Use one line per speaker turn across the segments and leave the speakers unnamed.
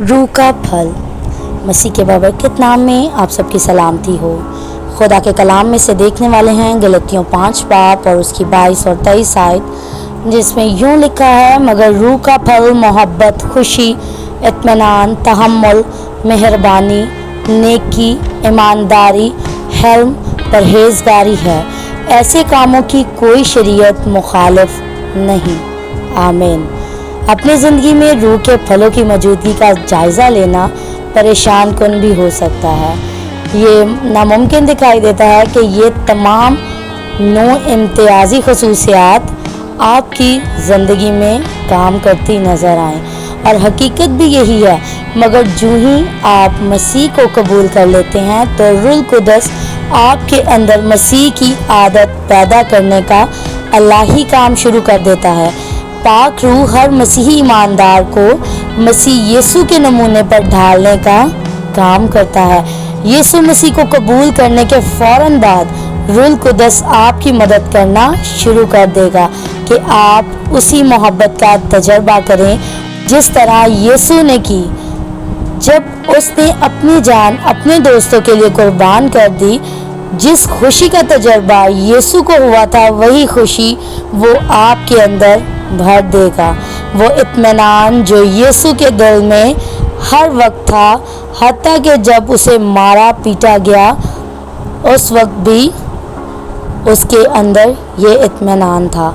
रूह का फल। मसीह के बबरकत नाम में आप सबकी सलामती हो। खुदा के कलाम में से देखने वाले हैं गलतियों 5 बाब और उसकी 22 और 23 आयत, जिसमें यूँ लिखा है, मगर रूह का फल मोहब्बत, खुशी, इत्मीनान, तहम्मुल, मेहरबानी, नेकी, ईमानदारी, हल्म, परहेजगारी है। ऐसे कामों की कोई शरीयत मुखालिफ नहीं। आमीन। अपनी ज़िंदगी में रूह के फलों की मौजूदगी का जायज़ा लेना परेशान कुन भी हो सकता है। ये नामुमकिन दिखाई देता है कि ये तमाम नो इम्तियाज़ी खसूसियात आपकी ज़िंदगी में काम करती नज़र आएँ, और हकीकत भी यही है। मगर जो ही आप मसीह को कबूल कर लेते हैं तो रूह कुदस आपके अंदर मसीह की आदत पैदा करने का अल्लाही काम शुरू कर देता है। पाक रूह हर मसीही ईमानदार को मसीह यीशु के नमूने पर ढालने का काम करता है। यीशु मसीह को कबूल करने के फ़ौरन बाद रूह कुदस आपकी मदद करना शुरू कर देगा कि आप उसी मोहब्बत का तजर्बा करें जिस तरह यीशु ने की। जब उसने अपनी जान अपने दोस्तों के लिए कुर्बान कर दी, जिस खुशी का तजर्बा यीशु को हुआ था, वही खुशी वो आपके अंदर भर देगा। वो इत्मीनान जो यीशु के दिल में हर वक्त था, हत्ता कि जब उसे मारा पीटा गया उस वक्त भी उसके अंदर ये इत्मीनान था।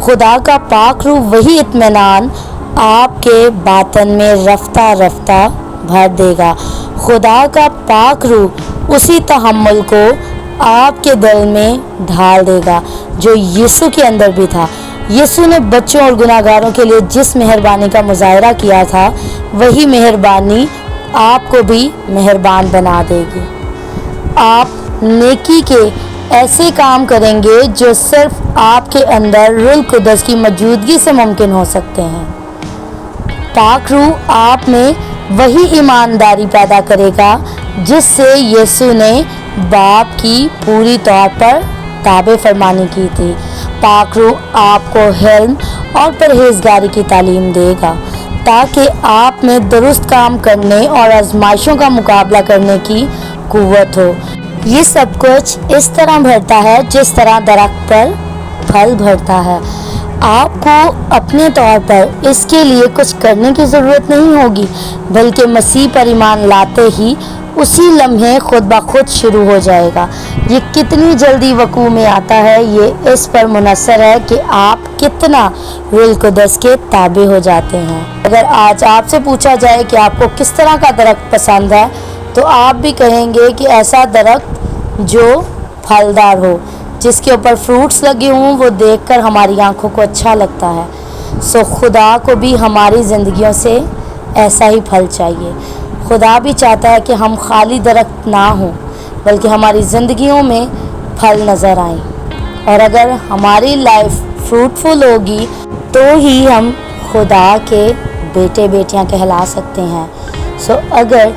खुदा का पाक रूह वही इत्मीनान आपके बातन में रफ्ता रफ्ता भर देगा। खुदा का पाक रूह उसी तहम्मुल को आपके दिल में ढाल देगा जो यीशु के अंदर भी था। यीशु ने बच्चों और गुनाहगारों के लिए जिस मेहरबानी का मुजाहरा किया था, वही मेहरबानी आपको भी मेहरबान बना देगी। आप नेकी के ऐसे काम करेंगे जो सिर्फ आपके अंदर रूह कुदस की मौजूदगी से मुमकिन हो सकते हैं। पाक रूह आप में वही ईमानदारी पैदा करेगा जिससे यीशु ने बाप की पूरी तौर पर ताबे फरमानी की थी। पाक रूह आपको हिल्म और परहेजगारी की तालीम देगा ताकि आप में दुरुस्त काम करने और आजमाइशों का मुकाबला करने की कुव्वत हो। ये सब कुछ इस तरह भरता है जिस तरह दरख्त पर फल भरता है। आपको अपने तौर पर इसके लिए कुछ करने की ज़रूरत नहीं होगी, बल्कि मसीह पर ईमान लाते ही उसी लम्हे खुद ब खुद शुरू हो जाएगा। ये कितनी जल्दी वकू में आता है, ये इस पर मुनसर है कि आप कितना रूह कुदस के ताबे हो जाते हैं। अगर आज आपसे पूछा जाए कि आपको किस तरह का दरख्त पसंद है, तो आप भी कहेंगे कि ऐसा दरख्त जो फलदार हो, जिसके ऊपर फ्रूट्स लगे हों। वो देखकर हमारी आंखों को अच्छा लगता है। सो खुदा को भी हमारी ज़िंदगियों से ऐसा ही फल चाहिए। खुदा भी चाहता है कि हम खाली दरख्त ना हों, बल्कि हमारी ज़िंदगियों में फल नज़र आएं। और अगर हमारी लाइफ फ्रूटफुल होगी तो ही हम खुदा के बेटे बेटियां कहला सकते हैं। सो अगर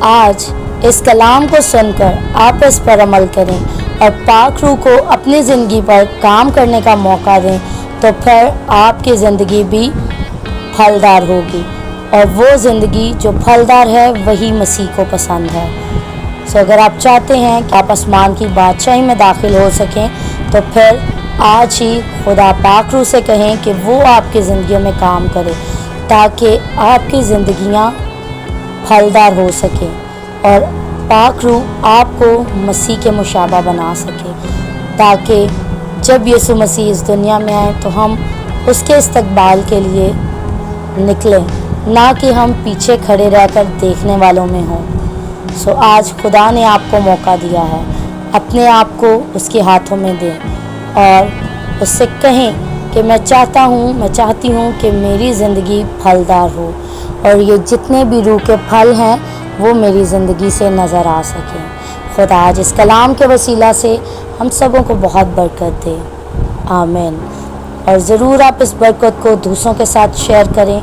आज इस कलाम को सुनकर आप इस पर अमल करें और पाक रूह को अपनी ज़िंदगी पर काम करने का मौका दें, तो फिर आपकी ज़िंदगी भी फलदार होगी, और वो ज़िंदगी जो फलदार है वही मसीह को पसंद है। सो अगर आप चाहते हैं कि आप आसमान की बादशाही में दाखिल हो सकें, तो फिर आज ही खुदा पाक रूह से कहें कि वो आपकी ज़िंदगी में काम करे, ताकि आपकी ज़िंदगियाँ फलदार हो सकें और पाक रूह आपको मसीह के मुशाबा बना सके, ताकि जब यीशु मसीह इस दुनिया में आए तो हम उसके इस्तकबाल के लिए निकलें, ना कि हम पीछे खड़े रहकर देखने वालों में हों। सो आज खुदा ने आपको मौका दिया है, अपने आप को उसके हाथों में दें और उससे कहें कि मैं चाहती हूँ कि मेरी ज़िंदगी फलदार हो, और ये जितने भी रूह के फल हैं वो मेरी ज़िंदगी से नज़र आ सकें। खुदा आज इस कलाम के वसीला से हम सबों को बहुत बरकत दे। आमीन। और ज़रूर आप इस बरकत को दूसरों के साथ शेयर करें।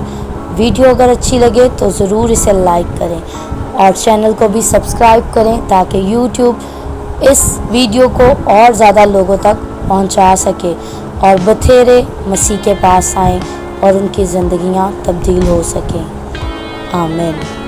वीडियो अगर अच्छी लगे तो ज़रूर इसे लाइक करें और चैनल को भी सब्सक्राइब करें, ताकि यूट्यूब इस वीडियो को और ज़्यादा लोगों तक पहुंचा सके और बथेरे मसीह के पास आएँ और उनकी ज़िंदगियां तब्दील हो सकें। آمین۔